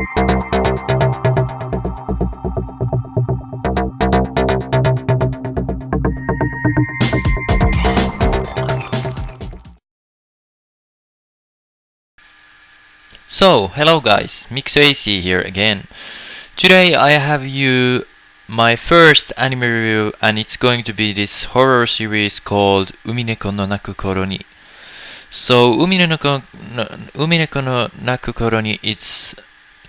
So, hello guys, MixAC here again. Today I have you my first anime review, and it's going to be this horror series called Umineko no Naku Koro ni. So Umineko no Naku Koro ni, it's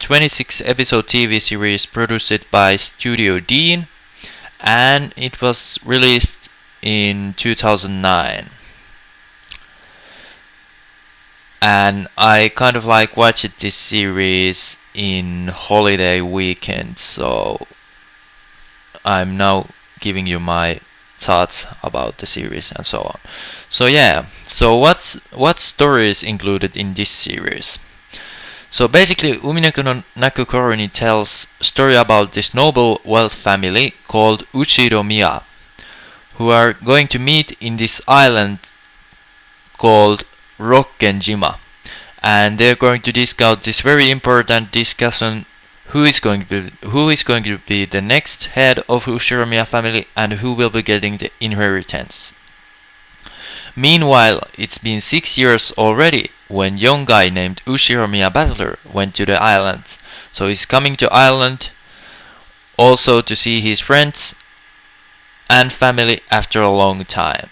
26 episode TV series produced by Studio Dean, and it was released in 2009. And I kind of like watched this series in holiday weekend, so I'm now giving you my thoughts about the series and so on. So yeah, so what stories included in this series? So basically, Umineko no Naku Koro ni tells story about this noble wealth family called Uchiromiya, who are going to meet in this island called Rokkenjima, and they're going to discuss this very important discussion: who is going to be the next head of Uchiromiya family and who will be getting the inheritance. Meanwhile, it's been 6 years already when young guy named Uchiromiya Battler went to the island. So he's coming to island also to see his friends and family after a long time.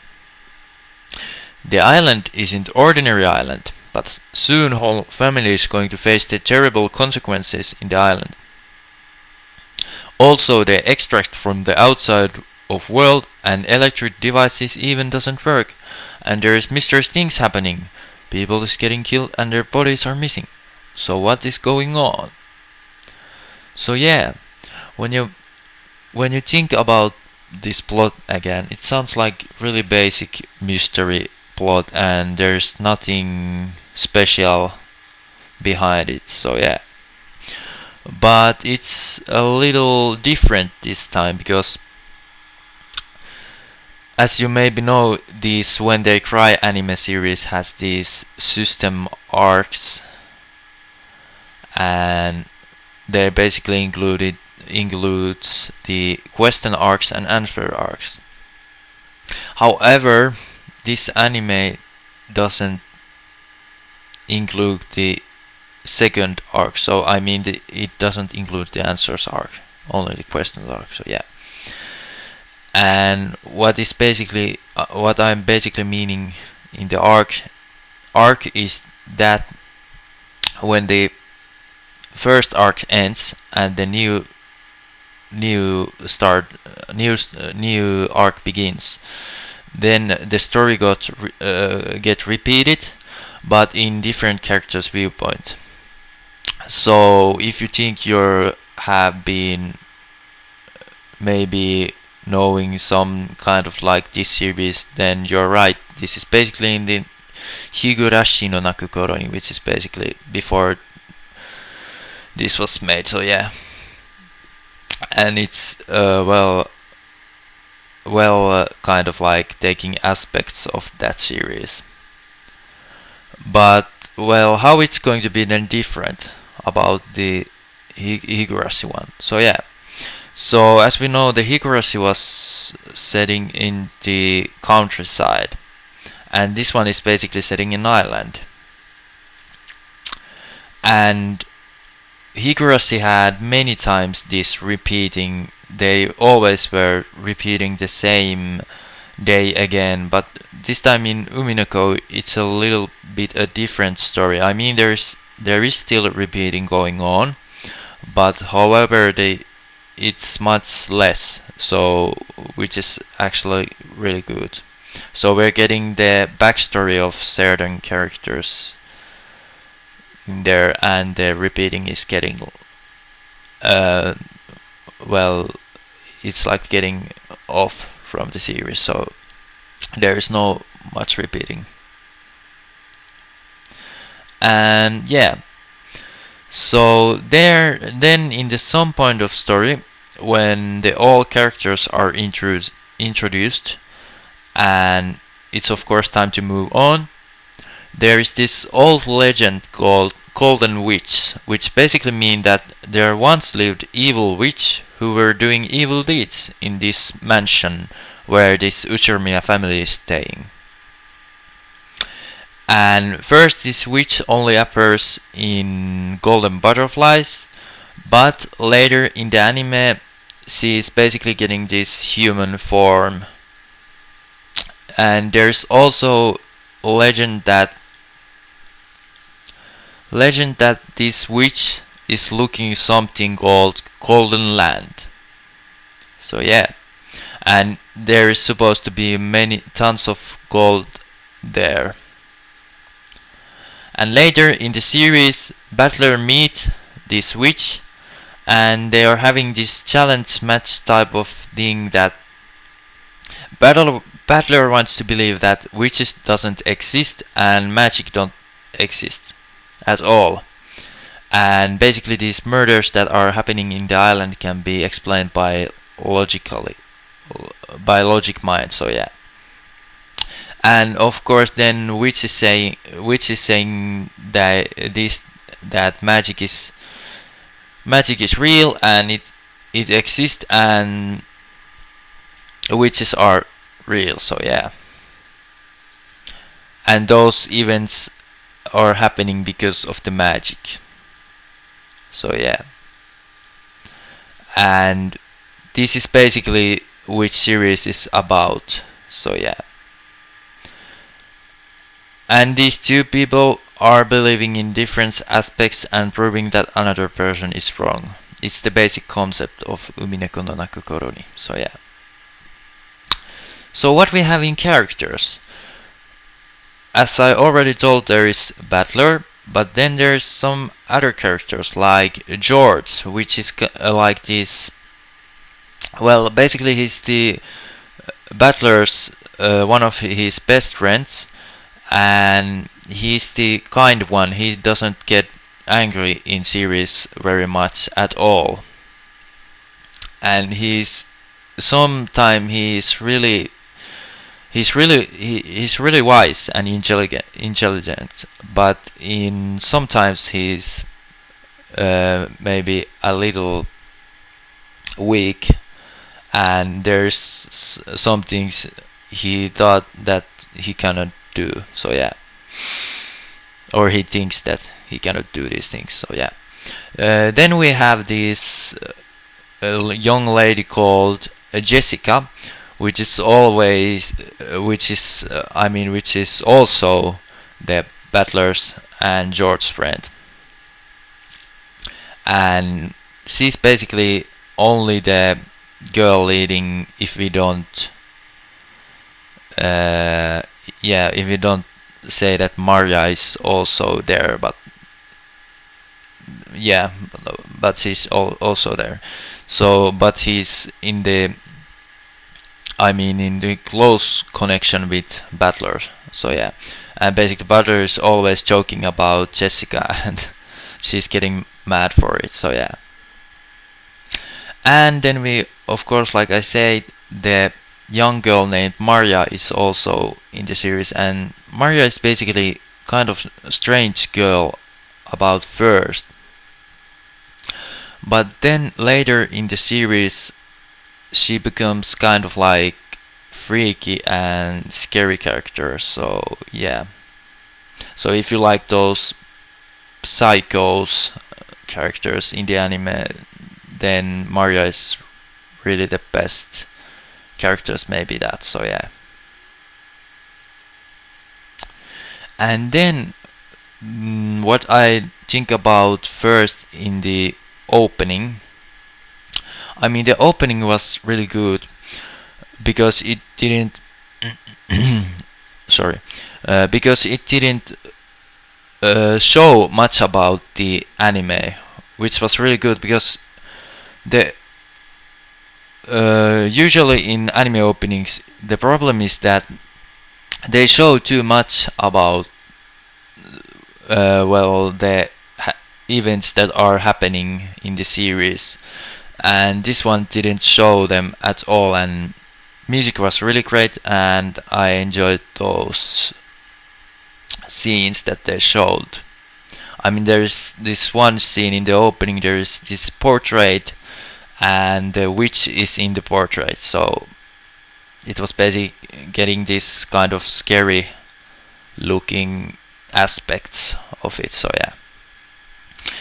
The island isn't ordinary island, but soon whole family is going to face the terrible consequences in the island. Also, the extract from the outside of world and electric devices even doesn't work, and there is mysterious things happening. People is getting killed and their bodies are missing. So what is going on? So yeah, when you think about this plot again, it sounds like really basic mystery plot, and there's nothing special behind it. So yeah, but it's a little different this time because, as you maybe know, this When They Cry anime series has these system arcs, and they basically includes the question arcs and answer arcs. However, this anime doesn't include the second arc, so I mean it doesn't include the answers arc, only the questions arc. So yeah, and what I'm basically meaning in the arc is that when the first arc ends and the new arc begins, then the story get repeated, but in different characters' viewpoint. So if you think you have been maybe knowing some kind of like this series, then you're right. This is basically in the Higurashi no Naku Koro ni, which is basically before this was made. So yeah, and it's kind of like taking aspects of that series. But well, how it's going to be then different about the Higurashi one? So yeah, so as we know, the Higurashi was setting in the countryside, and this one is basically setting in Ireland. And Higurashi had many times this repeating. They always were repeating the same day again, but this time in Umineko it's a little bit a different story. I mean, there is still repeating going on, but however it's much less, so which is actually really good. So we're getting the backstory of certain characters in there, and the repeating is getting it's like getting off from the series, so there is no much repeating. And yeah, so then in the some point of story, when all characters are introduced, and it's of course time to move on, there is this old legend called golden witch, which basically mean that there once lived evil witch who were doing evil deeds in this mansion where this Uchurmia family is staying. And first this witch only appears in golden butterflies, but later in the anime she is basically getting this human form. And there's also legend that this witch is looking something called Golden Land. So yeah, and there is supposed to be many tons of gold there. And later in the series, Battler meet this witch, and they are having this challenge match type of thing that Battler wants to believe that witches doesn't exist and magic don't exist at all. And basically these murders that are happening in the island can be explained by logic mind, so yeah. And of course then witch is saying that magic is real and it exists and witches are real, so yeah. And those events are happening because of the magic. So yeah. And this is basically which series is about. So yeah. And these two people are believing in different aspects and proving that another person is wrong. It's the basic concept of Umineko no Naku Koro ni. So yeah. So what we have in characters? As I already told, there is Battler, but then there's some other characters like George, which is like this. Well, basically he's the Battler's one of his best friends, and he's the kind one. He doesn't get angry in series very much at all, and he's really wise and intelligent, but in sometimes he's maybe a little weak, and there's some things he thought that he cannot do. So yeah, or he thinks that he cannot do these things. So yeah. Then we have this young lady called Jessica, which is always, which is also the Battler's and George's friend, and she's basically only the girl leading if we don't, if we don't say that Maria is also there, but yeah, but she's also there. So, but he's in the close connection with Battler. So yeah, and basically Battler is always joking about Jessica and she's getting mad for it. So yeah. And then we, of course, like I said, the young girl named Maria is also in the series, and Maria is basically kind of a strange girl about first, but then later in the series she becomes kind of like freaky and scary character. So yeah, so if you like those psychos characters in the anime, then Maria is really the best characters, maybe that. So yeah. And then what I think about first in the opening, the opening was really good because it didn't because it didn't show much about the anime, which was really good because the usually in anime openings the problem is that they show too much about the events that are happening in the series, and this one didn't show them at all, and music was really great and I enjoyed those scenes that they showed. I mean, there's this one scene in the opening. There's this portrait, and the witch is in the portrait. So it was basically getting this kind of scary looking aspects of it. So yeah.